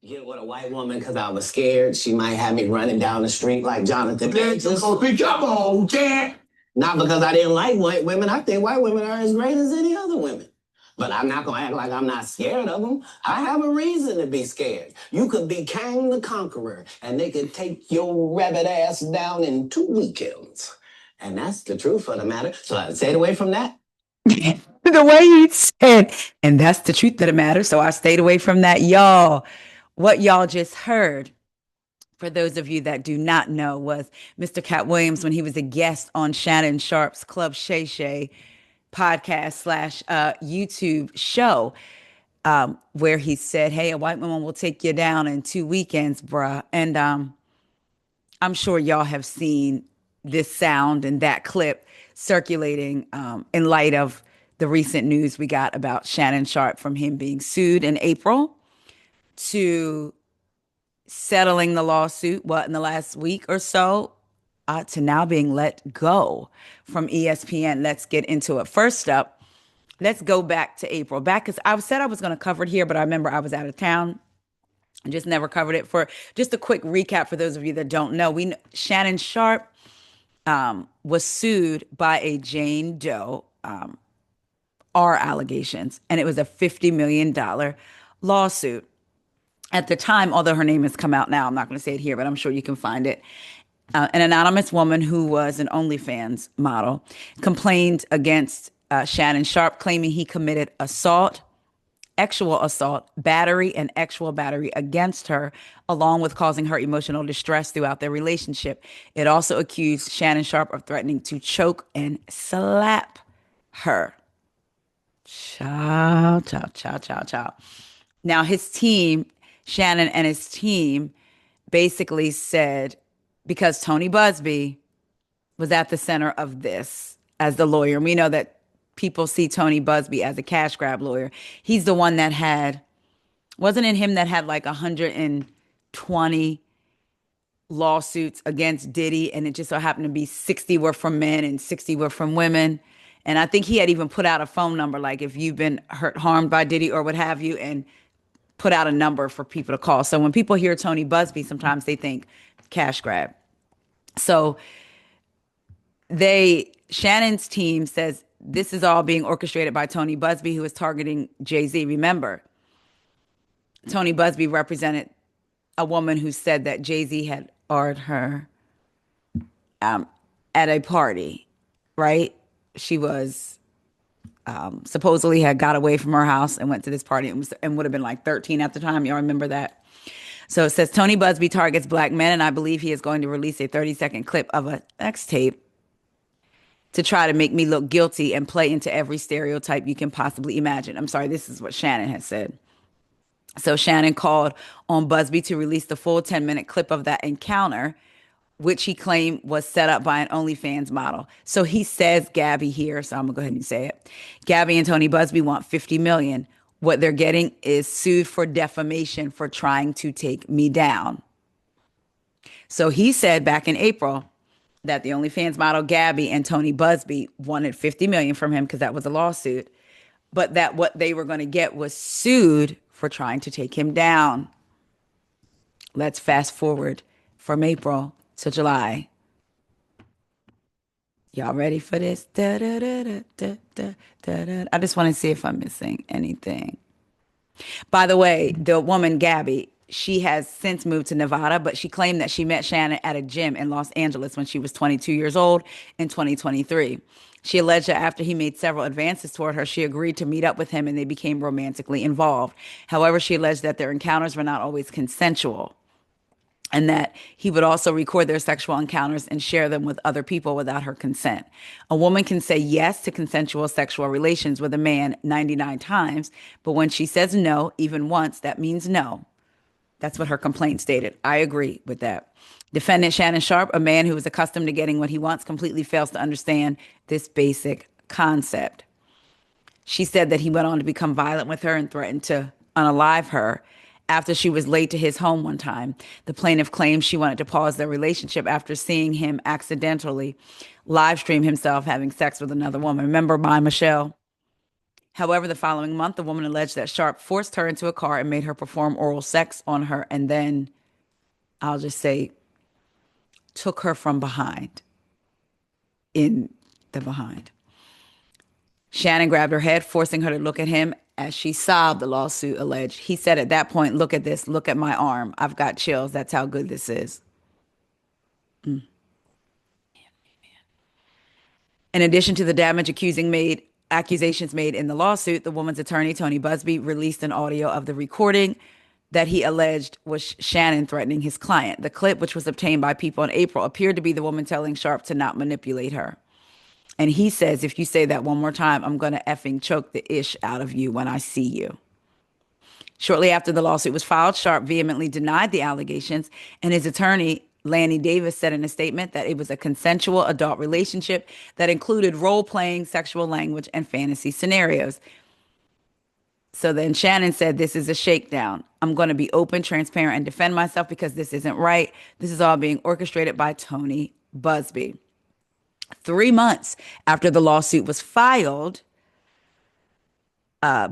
get with a white woman because I was scared she might have me running down the street like Jonathan Come on, Jack. Not because I didn't like white women. I think white women are as great as any other women. But I'm not going to act like I'm not scared of them. I have a reason to be scared. You could be Kang the Conqueror, and they could take your rabbit ass down in 2 weekends. And that's the truth of the matter. So I stayed away from that. The way you said, and that's the truth of the matter. So I stayed away from that. Y'all, what y'all just heard, for those of you that do not know, was Mr. Cat Williams when he was a guest on Shannon Sharpe's Club Shay Shay podcast slash YouTube show, where he said, hey, a white woman will take you down in 2 weekends, bruh. And I'm sure y'all have seen this sound and that clip circulating in light of the recent news we got about Shannon Sharpe, from him being sued in April to settling the lawsuit, in the last week or so, to now being let go from ESPN. Let's get into it. First up, let's go back to April. Because I said I was going to cover it here, but I remember I was out of town and just never covered it. For just a quick recap for those of you that don't know, Shannon Sharpe was sued by a Jane Doe, are allegations, and it was a $50 million lawsuit. At the time, although her name has come out now, I'm not going to say it here, but I'm sure you can find it. An anonymous woman who was an OnlyFans model complained against Shannon Sharpe, claiming he committed assault, sexual assault, battery, and sexual battery against her, along with causing her emotional distress throughout their relationship. It also accused Shannon Sharpe of threatening to choke and slap her. Ciao, ciao, ciao, ciao, ciao. Now, his team, Shannon and his team, basically said, because Tony Busby was at the center of this as the lawyer, and we know that people see Tony Busby as a cash grab lawyer. He's the one that wasn't it him that had like 120 lawsuits against Diddy, and it just so happened to be 60 were from men and 60 were from women. And I think he had even put out a phone number, like if you've been harmed by Diddy or what have you, and put out a number for people to call. So when people hear Tony Busby, sometimes they think cash grab. So Shannon's team says this is all being orchestrated by Tony Busby, who is targeting Jay-Z. Remember, Tony Busby represented a woman who said that Jay-Z had ordered her at a party, right? She was supposedly had got away from her house and went to this party and would have been like 13 at the time. Y'all remember that? So it says Tony Busby targets black men, and I believe he is going to release a 30-second clip of a sex tape to try to make me look guilty and play into every stereotype you can possibly imagine. I'm sorry, this is what Shannon has said. So Shannon called on Busby to release the full 10-minute clip of that encounter, which he claimed was set up by an OnlyFans model. So he says Gabby here, so I'm gonna go ahead and say it. Gabby and Tony Busby want $50 million. What they're getting is sued for defamation for trying to take me down. So he said back in April that the OnlyFans model Gabby and Tony Busby wanted $50 million from him because that was a lawsuit, but that what they were going to get was sued for trying to take him down. Let's fast forward from April to July. Y'all ready for this? Da, da, da, da, da, da, da, da. I just want to see if I'm missing anything. By the way, the woman Gabby, she has since moved to Nevada, but she claimed that she met Shannon at a gym in Los Angeles when she was 22 years old in 2023. She alleged that after he made several advances toward her, she agreed to meet up with him and they became romantically involved. However, she alleged that their encounters were not always consensual, and that he would also record their sexual encounters and share them with other people without her consent. A woman can say yes to consensual sexual relations with a man 99 times, but when she says no, even once, that means no. That's what her complaint stated. I agree with that. Defendant Shannon Sharpe, a man who is accustomed to getting what he wants, completely fails to understand this basic concept. She said that he went on to become violent with her and threatened to unalive her after she was late to his home one time. The plaintiff claims she wanted to pause their relationship after seeing him accidentally live stream himself having sex with another woman. Remember by Michelle? However, the following month, the woman alleged that Sharpe forced her into a car and made her perform oral sex on her, and then, I'll just say, took her from behind, in the behind. Shannon grabbed her head, forcing her to look at him as she sobbed, the lawsuit alleged. He said at that point, "Look at this, look at my arm. I've got chills. That's how good this is." In addition to the accusations made in the lawsuit, the woman's attorney, Tony Busby, released an audio of the recording that he alleged was Shannon threatening his client. The clip, which was obtained by People in April, appeared to be the woman telling Sharpe to not manipulate her. And he says, "If you say that one more time, I'm going to effing choke the ish out of you when I see you." Shortly after the lawsuit was filed, Sharpe vehemently denied the allegations, and his attorney, Lanny Davis, said in a statement that it was a consensual adult relationship that included role-playing, sexual language, and fantasy scenarios. So then Shannon said, "This is a shakedown. I'm going to be open, transparent, and defend myself because this isn't right. This is all being orchestrated by Tony Busby." 3 months after the lawsuit was filed,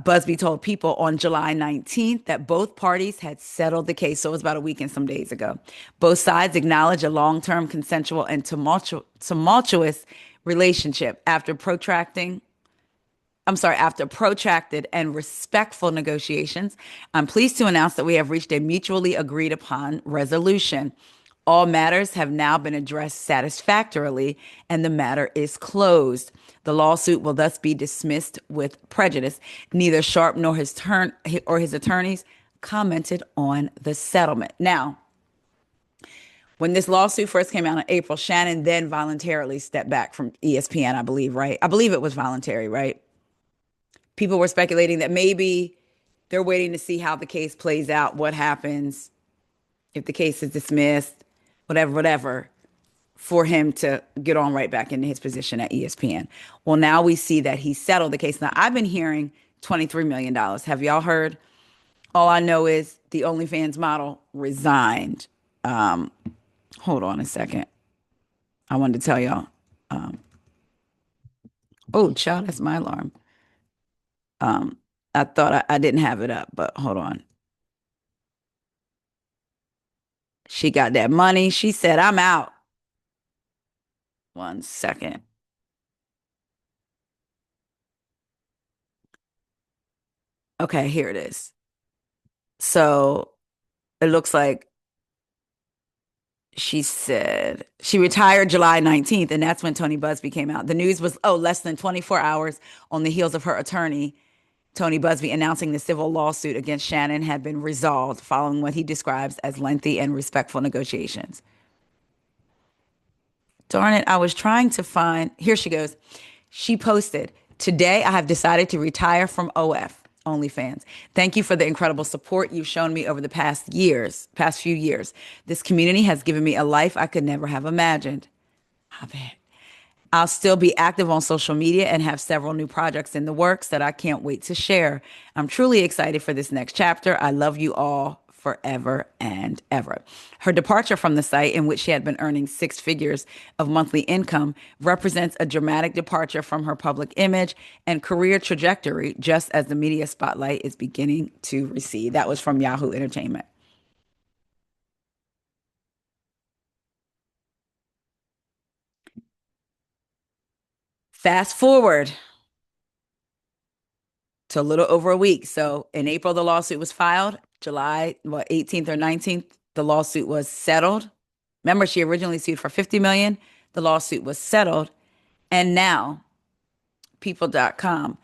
Busby told People on July 19th that both parties had settled the case. So it was about a week and some days ago. Both sides acknowledged a long-term consensual and tumultuous relationship after protracted and respectful negotiations. I'm pleased to announce that we have reached a mutually agreed upon resolution. All matters have now been addressed satisfactorily, and the matter is closed. The lawsuit will thus be dismissed with prejudice. Neither Sharpe nor his attorneys commented on the settlement. Now, when this lawsuit first came out in April, Shannon then voluntarily stepped back from ESPN, I believe, right? I believe it was voluntary, right? People were speculating that maybe they're waiting to see how the case plays out, what happens if the case is dismissed, whatever, for him to get on right back into his position at ESPN. Well, now we see that he settled the case. Now, I've been hearing $23 million. Have y'all heard? All I know is the OnlyFans model resigned. Hold on a second. I wanted to tell y'all. Oh, child, that's my alarm. I thought I didn't have it up, but hold on. She got that money. She said, "I'm out." 1 second. Okay, here it is. So it looks like she said she retired July 19th, and that's when Tony Busby came out. The news was, less than 24 hours on the heels of her attorney, Tony Busby, announcing the civil lawsuit against Shannon had been resolved following what he describes as lengthy and respectful negotiations. Darn it, I was trying to find, here she goes. She posted, "Today I have decided to retire from OnlyFans. Thank you for the incredible support you've shown me over the past few years. This community has given me a life I could never have imagined. I bet. I'll still be active on social media and have several new projects in the works that I can't wait to share. I'm truly excited for this next chapter. I love you all forever and ever." Her departure from the site, in which she had been earning six figures of monthly income, represents a dramatic departure from her public image and career trajectory, just as the media spotlight is beginning to recede. That was from Yahoo Entertainment. Fast forward to a little over a week. So in April, the lawsuit was filed. July 18th or 19th, the lawsuit was settled. Remember, she originally sued for $50 million. The lawsuit was settled. And now, people.com,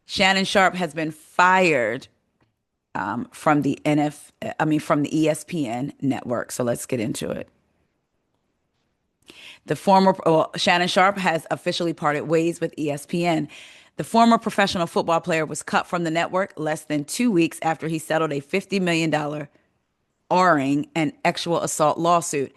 Shannon Sharpe has been fired from the ESPN network. So let's get into it. Shannon Sharpe has officially parted ways with ESPN. The former professional football player was cut from the network less than 2 weeks after he settled a $50 million R-ing and sexual assault lawsuit.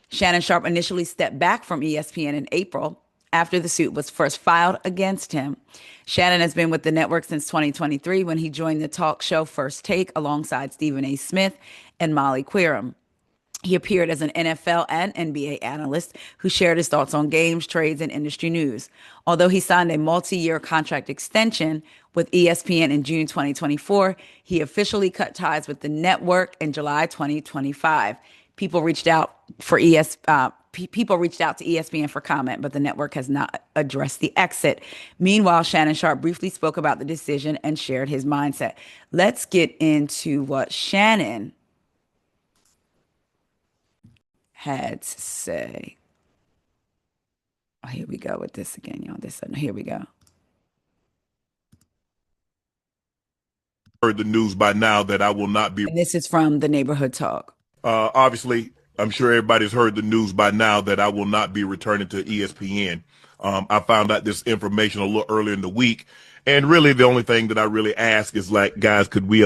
Shannon Sharpe initially stepped back from ESPN in April after the suit was first filed against him. Shannon has been with the network since 2023 when he joined the talk show First Take alongside Stephen A. Smith and Molly Querim. He appeared as an NFL and NBA analyst who shared his thoughts on games, trades, and industry news. Although he signed a multi-year contract extension with ESPN in June 2024, he officially cut ties with the network in July 2025. People reached out people reached out to ESPN for comment, but the network has not addressed the exit. Meanwhile, Shannon Sharpe briefly spoke about the decision and shared his mindset. Let's get into what Shannon had to say. Oh, here we go with this again, y'all. Here we go. Heard the news by now that I will not be. And this is from the Neighborhood Talk. Obviously, I'm sure everybody's heard the news by now that I will not be returning to ESPN. I found out this information a little earlier in the week, and really the only thing that I really ask is like, guys, could we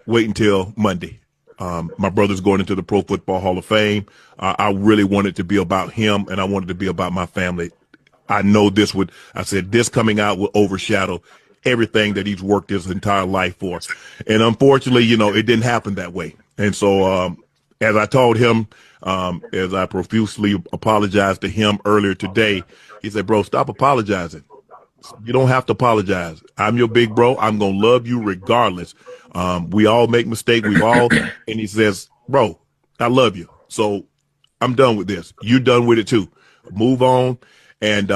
wait until Monday? My brother's going into the Pro Football Hall of Fame. I really want it to be about him, and I wanted to be about my family. I know I said this coming out will overshadow everything that he's worked his entire life for. And unfortunately, it didn't happen that way. And so, as I told him, as I profusely apologized to him earlier today, he said, bro, stop apologizing. You don't have to apologize. I'm your big bro. I'm going to love you regardless. We all make mistakes. And he says, bro, I love you. So I'm done with this. You're done with it too. Move on. And,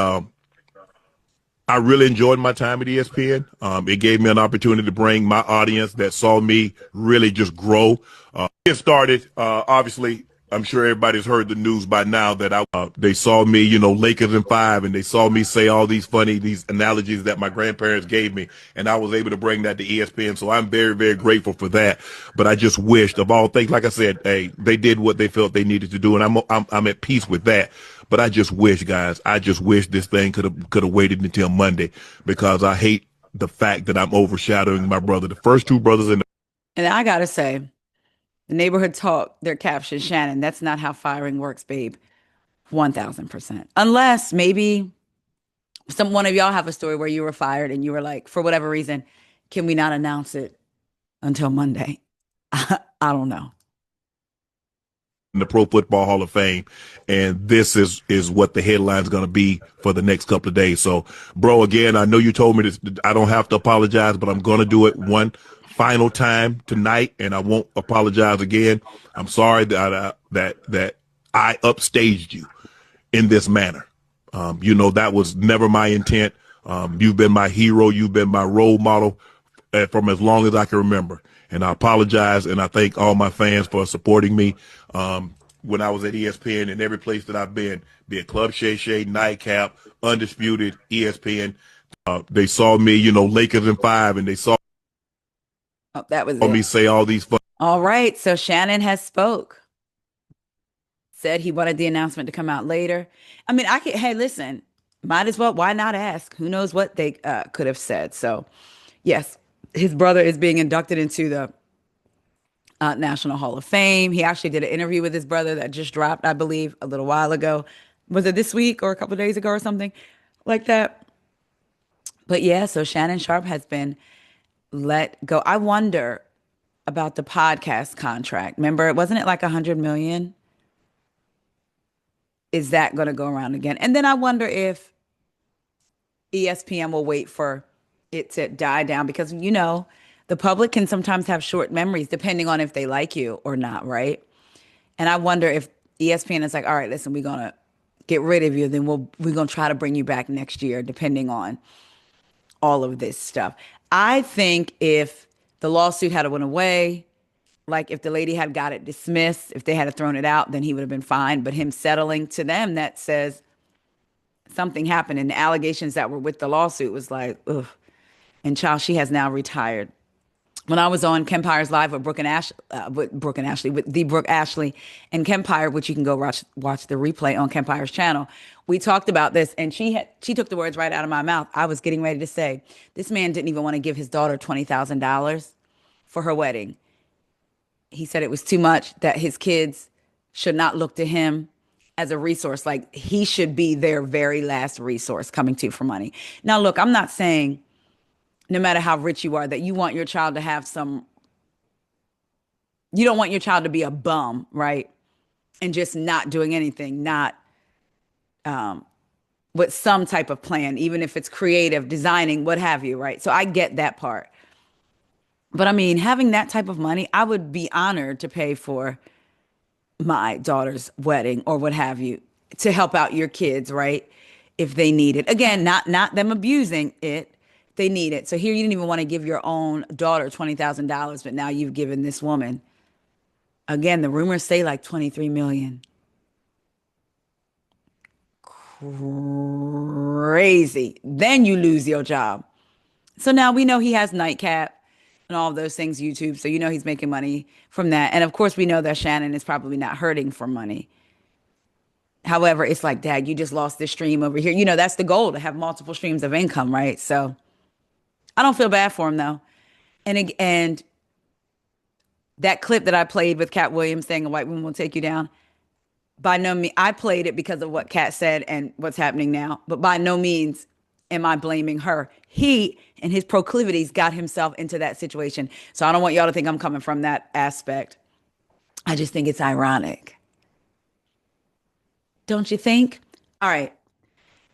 I really enjoyed my time at ESPN. It gave me an opportunity to bring my audience that saw me really just grow. It started, obviously, I'm sure everybody's heard the news by now that they saw me, Lakers in 5, and they saw me say all these analogies that my grandparents gave me, and I was able to bring that to ESPN. So I'm very, very grateful for that. But I just wished, of all things, like I said, hey, they did what they felt they needed to do, and I'm at peace with that. But I just wish, guys, this thing could have waited until Monday, because I hate the fact that I'm overshadowing my brother, the first two brothers in the. And I gotta say, the Neighborhood Talk, their caption, Shannon, that's not how firing works, babe. 1000%. Unless maybe one of y'all have a story where you were fired and you were like, for whatever reason, can we not announce it until Monday? I don't know. In the Pro Football Hall of Fame, and this is what the headline's going to be for the next couple of days. So, bro, again, I know you told me this, I don't have to apologize, but I'm going to do it one final time tonight, and I won't apologize again. I'm sorry that I upstaged you in this manner. That was never my intent. You've been my hero. You've been my role model from as long as I can remember. And I apologize, and I thank all my fans for supporting me when I was at ESPN and every place that I've been, be it Club Shay Shay, Nightcap, Undisputed, ESPN. They saw me, Lakers in 5, and they saw that was me say all these fun. All right, so Shannon has spoke. Said he wanted the announcement to come out later. I mean, hey, listen, might as well, why not ask? Who knows what they could have said. So, yes, his brother is being inducted into the National Hall of Fame. He actually did an interview with his brother that just dropped, I believe, a little while ago. Was it this week or a couple of days ago or something like that? But yeah, so Shannon Sharpe has been let go. I wonder about the podcast contract. Remember, wasn't it like $100 million? Is that going to go around again? And then I wonder if ESPN will wait for it to die down, because, the public can sometimes have short memories depending on if they like you or not, right? And I wonder if ESPN is like, all right, listen, we're going to get rid of you. Then we're going to try to bring you back next year, depending on all of this stuff. I think if the lawsuit had went away, like if the lady had got it dismissed, if they had thrown it out, then he would have been fine. But him settling to them, that says something happened. And the allegations that were with the lawsuit was like, ugh. And child, she has now retired. When I was on Kempire's Live with Brooke Ashley and Kempire, which you can go watch the replay on Kempire's channel, we talked about this, and she took the words right out of my mouth. I was getting ready to say, this man didn't even want to give his daughter $20,000 for her wedding. He said it was too much, that his kids should not look to him as a resource. Like, he should be their very last resource coming to for money. Now, look, I'm not saying no matter how rich you are, that you want your child to have you don't want your child to be a bum, right? and just not doing anything, not with some type of plan, even if it's creative, designing, what have you, right? So I get that part. But I mean, having that type of money, I would be honored to pay for my daughter's wedding or what have you to help out your kids, right? If they need it. Again, not them abusing it. They need it. So here you didn't even want to give your own daughter $20,000, but now you've given this woman. Again, the rumors say like 23 million. Crazy. Then you lose your job. So now we know he has Nightcap and all of those things, YouTube. So you know he's making money from that. And of course, we know that Shannon is probably not hurting for money. However, it's like, Dad, you just lost this stream over here. You know, that's the goal, to have multiple streams of income, right? So I don't feel bad for him though. And that clip that I played with Cat Williams saying a white woman will take you down, by no means, I played it because of what Cat said and what's happening now, but by no means am I blaming her. He and his proclivities got himself into that situation. So I don't want y'all to think I'm coming from that aspect. I just think it's ironic. Don't you think? All right.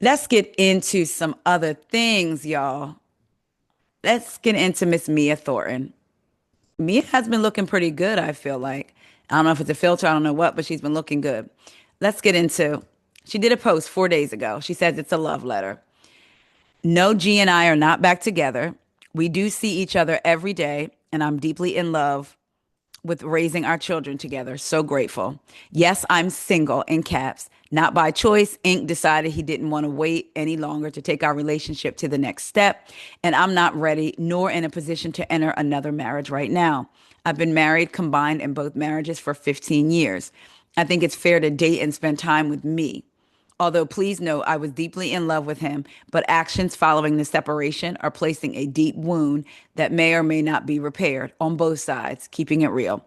Let's get into some other things, y'all. Let's get into Miss Mia Thornton. Mia has been looking pretty good, I feel like. I don't know if it's a filter, I don't know what, but she's been looking good. Let's get into, she did a post 4 days ago. She says it's a love letter. No, G and I are not back together. We do see each other every day, and I'm deeply in love with raising our children together. So grateful. Yes, I'm single in caps, not by choice. Inc. decided he didn't want to wait any longer to take our relationship to the next step. And I'm not ready nor in a position to enter another marriage right now. I've been married combined in both marriages for 15 years. I think it's fair to date and spend time with me. Although please note, I was deeply in love with him, but actions following the separation are placing a deep wound that may or may not be repaired on both sides, keeping it real.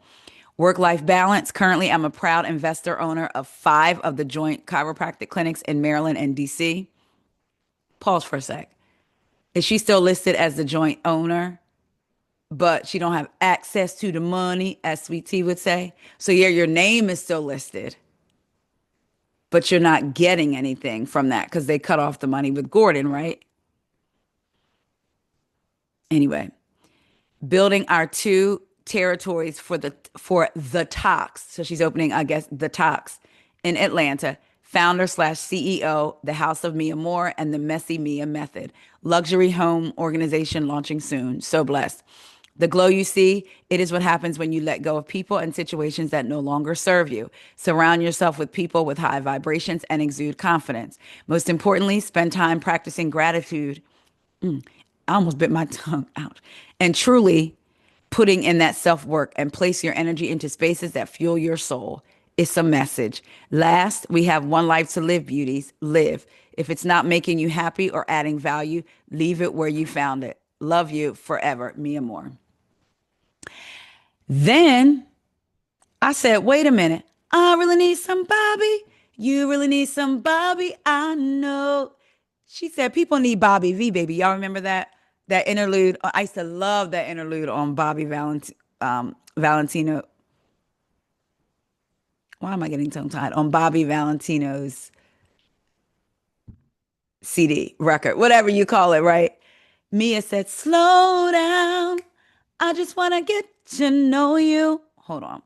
Work-life balance. Currently, I'm a proud investor owner of 5 of the joint chiropractic clinics in Maryland and DC. Pause for a sec. Is she still listed as the joint owner, but she don't have access to the money, as Sweet Tea would say? So yeah, your name is still listed, but you're not getting anything from that because they cut off the money with Gordon, right? Anyway, building our 2 territories for the Tox. So she's opening, I guess, the Tox in Atlanta. Founder / CEO, the House of Mia Moore and the Messy Mia Method. Luxury home organization launching soon. So blessed. The glow you see, it is what happens when you let go of people and situations that no longer serve you. Surround yourself with people with high vibrations and exude confidence. Most importantly, spend time practicing gratitude. I almost bit my tongue out. And truly putting in that self-work and place your energy into spaces that fuel your soul. It's a message. Last, we have one life to live, beauties. Live. If it's not making you happy or adding value, leave it where you found it. Love you forever, Mia Moore. Then I said, wait a minute. I really need some Bobby. You really need some Bobby. I know. She said, people need Bobby V, baby. Y'all remember that? That interlude. I used to love that interlude on Valentino. Why am I getting tongue-tied? On Bobby Valentino's CD, record, whatever you call it, right? Mia said, slow down. I just want to get to know you. Hold on.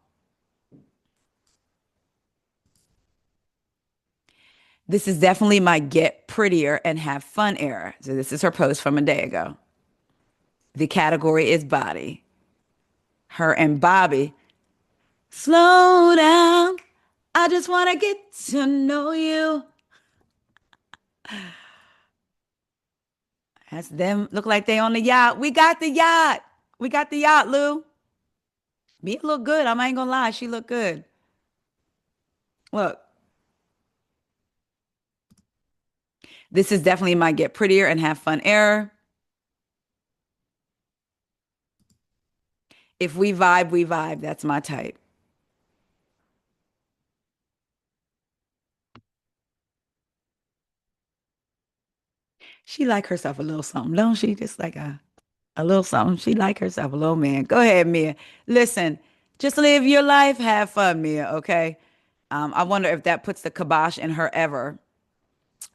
This is definitely my get prettier and have fun era. So this is her post from a day ago. The category is body. Her and Bobby. Slow down. I just want to get to know you. That's them. Look like they on the yacht. We got the yacht. We got the yacht, Lou. Mia look good. I ain't gonna lie. She look good. Look. This is definitely my get prettier and have fun era. If we vibe, we vibe. That's my type. She like herself a little something, don't she? Just like a little something. She like herself a little man. Go ahead, Mia. Listen, just live your life. Have fun, Mia, okay? I wonder if that puts the kibosh in her ever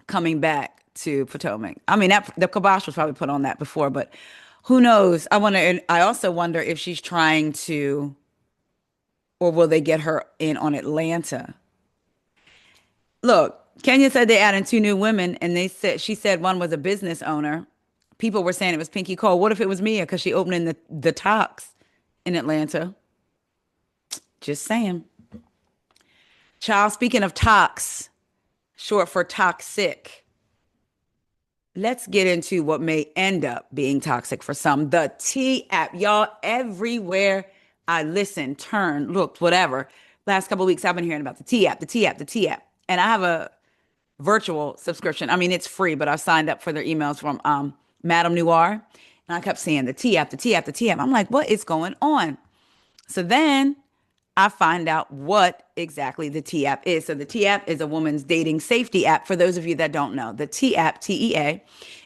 coming back to Potomac. I mean, the kibosh was probably put on that before, but who knows? I wonder, and I also wonder if she's trying to, or will they get her in on Atlanta? Look, Kenya said they added 2 new women, and she said one was a business owner. People were saying it was Pinky Cole. What if it was Mia? Because she opened in the Tox in Atlanta. Just saying. Child, speaking of tox, short for toxic, let's get into what may end up being toxic for some. The T app, y'all, everywhere I listen, turn, looked, whatever. Last couple of weeks, I've been hearing about the T app, the T app, the T app. And I have a virtual subscription. I mean, it's free, but I signed up for their emails from Madame Noir. And I kept seeing the T app, the T app, the T app. I'm like, what is going on? So then I find out what exactly the T app is. So the T app is a woman's dating safety app. For those of you that don't know, the T app, TEA,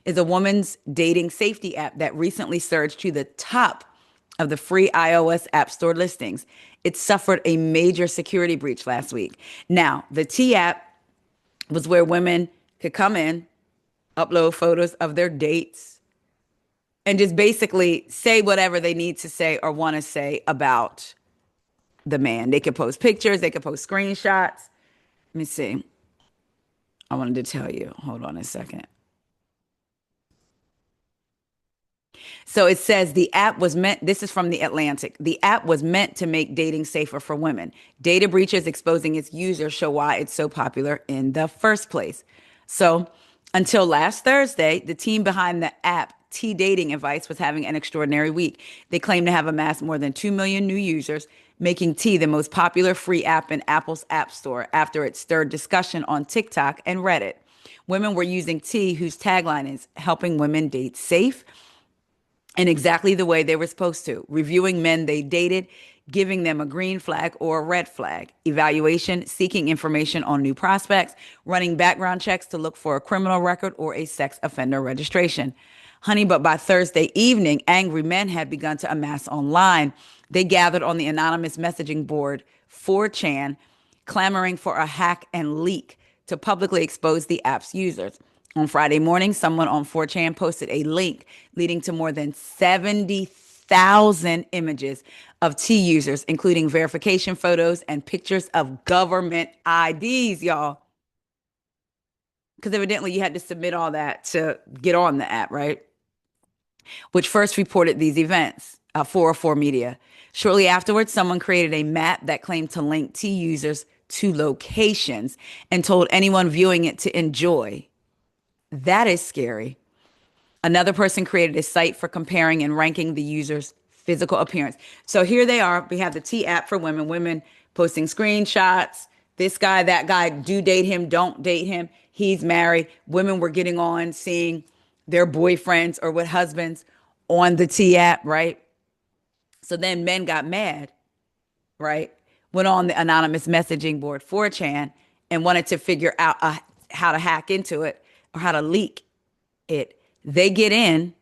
is a woman's dating safety app that recently surged to the top of the free iOS App Store listings. It suffered a major security breach last week. Now, the T app was where women could come in, upload photos of their dates, and just basically say whatever they need to say or want to say about the man. They could post pictures, they could post screenshots. Let me see. I wanted to tell you. Hold on a second. So it says the app was meant, this is from The Atlantic. The app was meant to make dating safer for women. Data breaches exposing its users show why it's so popular in the first place. So until last Thursday, the team behind the app, T Dating Advice, was having an extraordinary week. They claim to have amassed more than 2 million new users, making T the most popular free app in Apple's App Store after it stirred discussion on TikTok and Reddit. Women were using T, whose tagline is helping women date safe, in exactly the way they were supposed to, reviewing men they dated, giving them a green flag or a red flag, evaluation, seeking information on new prospects, running background checks to look for a criminal record or a sex offender registration. Honey, but by Thursday evening, angry men had begun to amass online. They gathered on the anonymous messaging board 4chan, clamoring for a hack and leak to publicly expose the app's users. On Friday morning, someone on 4chan posted a link leading to more than 70,000 images of T users, including verification photos and pictures of government IDs, y'all. Because evidently you had to submit all that to get on the app, right? Which first reported these events, 404 Media. Shortly afterwards, someone created a map that claimed to link T users to locations and told anyone viewing it to enjoy. That is scary. Another person created a site for comparing and ranking the user's physical appearance. So here they are. We have the T app for women posting screenshots. This guy, that guy, do date him, don't date him. He's married. Women were getting on, seeing their boyfriends or with husbands on the T app, right? So then men got mad, right? Went on the anonymous messaging board 4chan and wanted to figure out how to hack into it or how to leak it. They get in,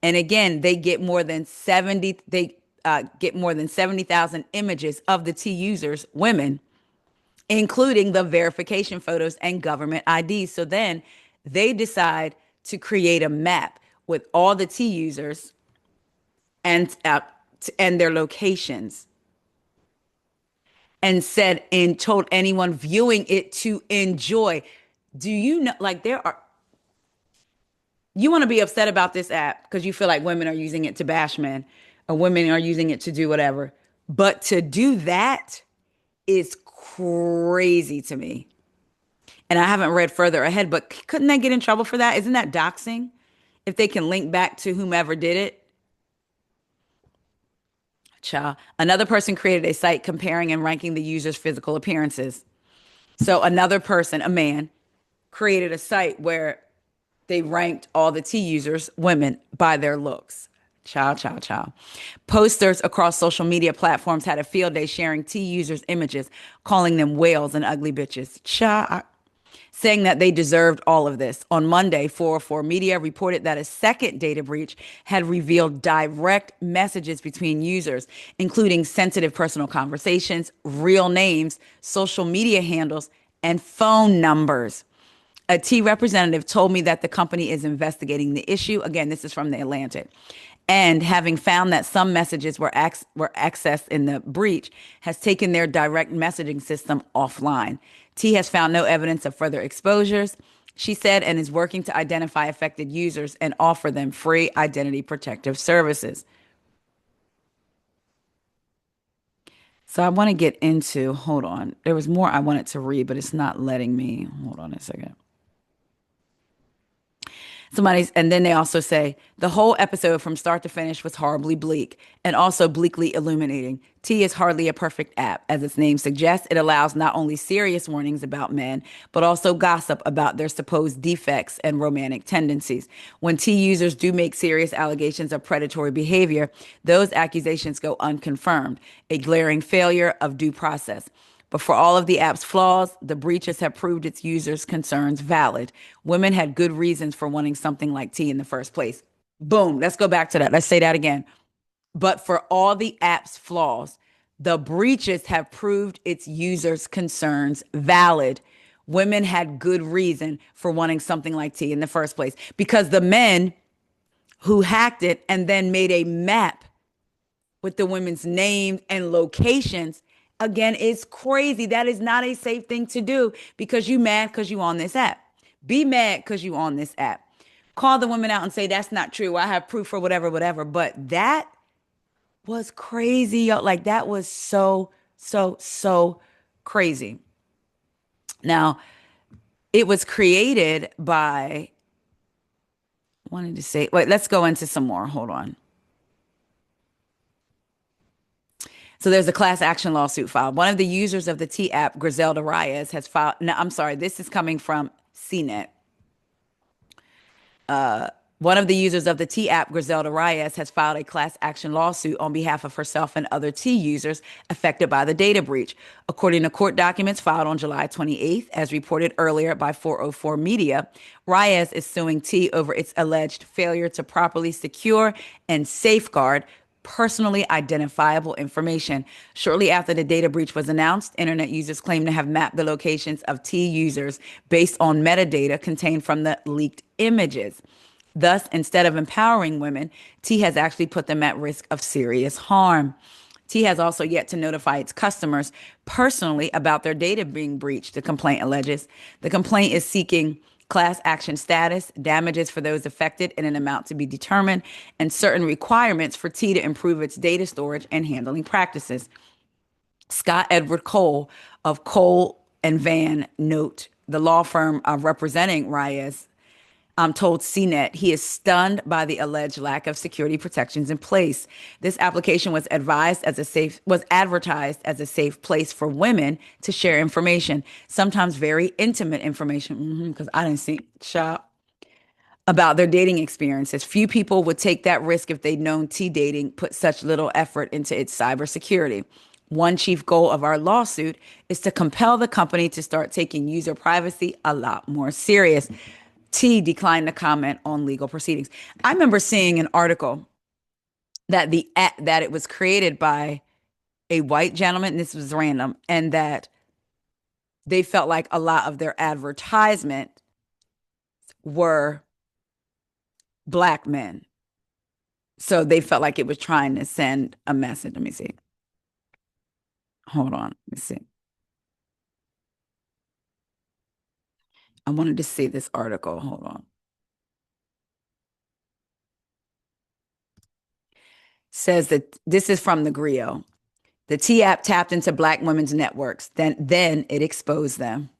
and again, they get more than 70,000 images of the T users, women, including the verification photos and government IDs. So then they decide to create a map with all the T users and their locations, and told anyone viewing it to enjoy. Do you know, like, you want to be upset about this app because you feel like women are using it to bash men or women are using it to do whatever. But to do that is crazy to me. And I haven't read further ahead, but couldn't they get in trouble for that? Isn't that doxing? If they can link back to whomever did it? Child. Another person created a site comparing and ranking the user's physical appearances. So another person, a man, created a site where they ranked all the T users, women, by their looks. Child. Posters across social media platforms had a field day sharing T users' images, calling them whales and ugly bitches. Child. saying that they deserved all of this. On Monday, 404 Media reported that a second data breach had revealed direct messages between users, including sensitive personal conversations, real names, social media handles, and phone numbers. A T representative told me that the company is investigating the issue. Again, this is from The Atlantic. And having found that some messages were accessed in the breach, has taken their direct messaging system offline. T has found no evidence of further exposures, she said, and is working to identify affected users and offer them free identity protective services. So I want to get into, hold on. There was more I wanted to read, but it's not letting me. Hold on a second. And then they also say the whole episode from start to finish was horribly bleak and also bleakly illuminating. T is hardly a perfect app. As its name suggests, it allows not only serious warnings about men, but also gossip about their supposed defects and romantic tendencies. When T users do make serious allegations of predatory behavior, those accusations go unconfirmed, a glaring failure of due process. But for all of the app's flaws, the breaches have proved its users' concerns valid. Women had good reasons for wanting something like T in the first place. Boom. Let's go back to that. Let's say that again. But for all the app's flaws, the breaches have proved its users' concerns valid. Women had good reason for wanting something like T in the first place because the men who hacked it and then made a map with the women's names and locations, again, it's crazy. That is not a safe thing to do because you mad because you on this app. Be mad because you on this app. Call the women out and say, that's not true. I have proof or whatever, whatever. But that was crazy, y'all. Like that was so crazy. Now, it was created by, wanted to say, wait, let's go into some more. Hold on. So there's a class action lawsuit filed. One of the users of the T app, Griselda Reyes, has filed. No, I'm sorry. This is coming from CNET. One of the users of the T app, Griselda Reyes, has filed a class action lawsuit on behalf of herself and other T users affected by the data breach. According to court documents filed on July 28th, as reported earlier by 404 Media, Reyes is suing T over its alleged failure to properly secure and safeguard personally identifiable information. Shortly after the data breach was announced, internet users claimed to have mapped the locations of T users based on metadata contained from the leaked images. Thus, instead of empowering women, T has actually put them at risk of serious harm. T has also yet to notify its customers personally about their data being breached, the complaint alleges. The complaint is seeking class action status, damages for those affected in an amount to be determined, and certain requirements for T to improve its data storage and handling practices. Scott Edward Cole of Cole and Van Note, the law firm representing Reyes, told CNET he is stunned by the alleged lack of security protections in place. This application was advertised as a safe place for women to share information, sometimes very intimate information, because I didn't see shop about their dating experiences. Few people would take that risk if they'd known T dating put such little effort into its cybersecurity. One chief goal of our lawsuit is to compel the company to start taking user privacy a lot more serious. T declined to comment on legal proceedings. I remember seeing an article that it was created by a white gentleman, and this was random, and that they felt like a lot of their advertisement were Black men. So they felt like it was trying to send a message. Let me see. Hold on. Let me see. I wanted to see this article. Hold on. Says that this is from the Griot. The T app tapped into Black women's networks. Then it exposed them.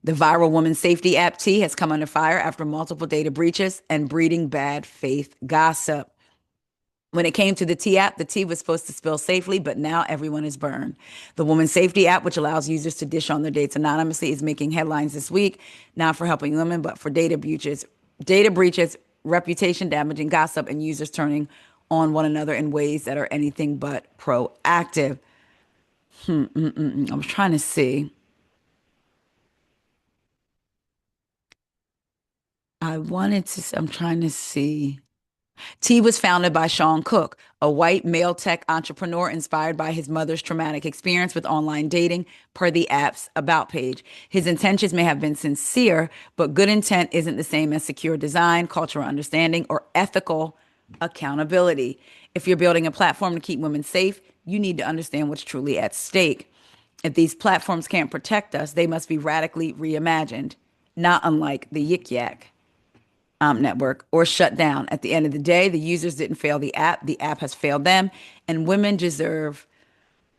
The viral woman safety app T has come under fire after multiple data breaches and breeding bad faith gossip. When it came to the T app, the tea was supposed to spill safely, but now everyone is burned. The woman safety app, which allows users to dish on their dates anonymously, is making headlines this week, not for helping women, but for data breaches, reputation damaging gossip, and users turning on one another in ways that are anything but proactive. I was trying to see. I'm trying to see. T was founded by Sean Cook, a white male tech entrepreneur inspired by his mother's traumatic experience with online dating, per the app's About page. His intentions may have been sincere, but good intent isn't the same as secure design, cultural understanding, or ethical accountability. If you're building a platform to keep women safe, you need to understand what's truly at stake. If these platforms can't protect us, they must be radically reimagined, not unlike the Yik Yak network, or shut down. At the end of the day, the users didn't fail the app has failed them, and women deserve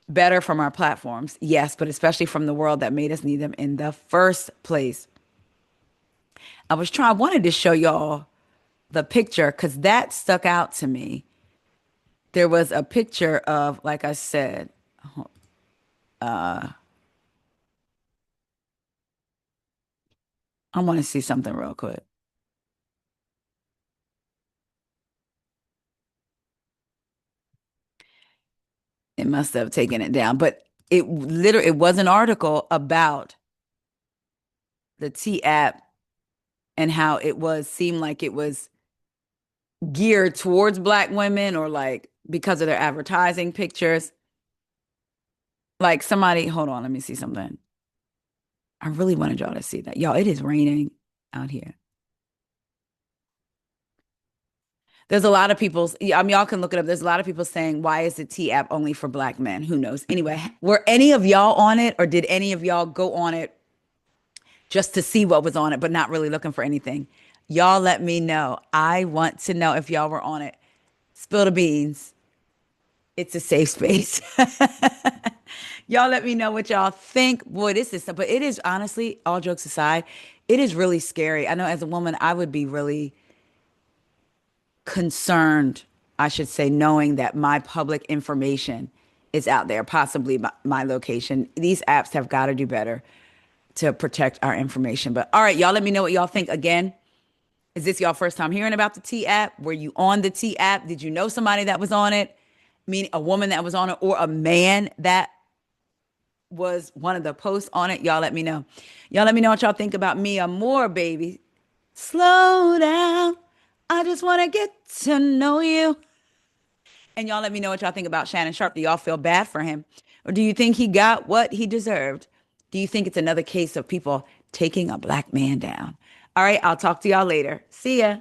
better from our platforms. Yes, but especially from the world that made us need them in the first place. I wanted to show y'all the picture because that stuck out to me. There was a picture of, like I said, I want to see something real quick. It must have taken it down, but it was an article about the T app and how seemed like it was geared towards black women, or like because of their advertising pictures. Like somebody, hold on, let me see something. I really wanted y'all to see that. Y'all, it is raining out here. There's a lot of y'all can look it up. There's a lot of people saying, why is the T app only for black men? Who knows? Anyway, were any of y'all on it, or did any of y'all go on it just to see what was on it, but not really looking for anything? Y'all let me know. I want to know if y'all were on it. Spill the beans. It's a safe space. Y'all let me know what y'all think. Boy, this is, but it is honestly, all jokes aside, it is really scary. I know as a woman, I would be really concerned, I should say, knowing that my public information is out there, possibly my location. These apps have got to do better to protect our information. But all right, y'all let me know what y'all think. Again, is this y'all first time hearing about the T app? Were you on the T app? Did you know somebody that was on it? Meaning a woman that was on it, or a man that was one of the posts on it? Y'all let me know. Y'all let me know what y'all think about Mia Moore, baby. Slow down. I just want to get to know you. And y'all let me know what y'all think about Shannon Sharpe. Do y'all feel bad for him? Or do you think he got what he deserved? Do you think it's another case of people taking a black man down? All right, I'll talk to y'all later. See ya.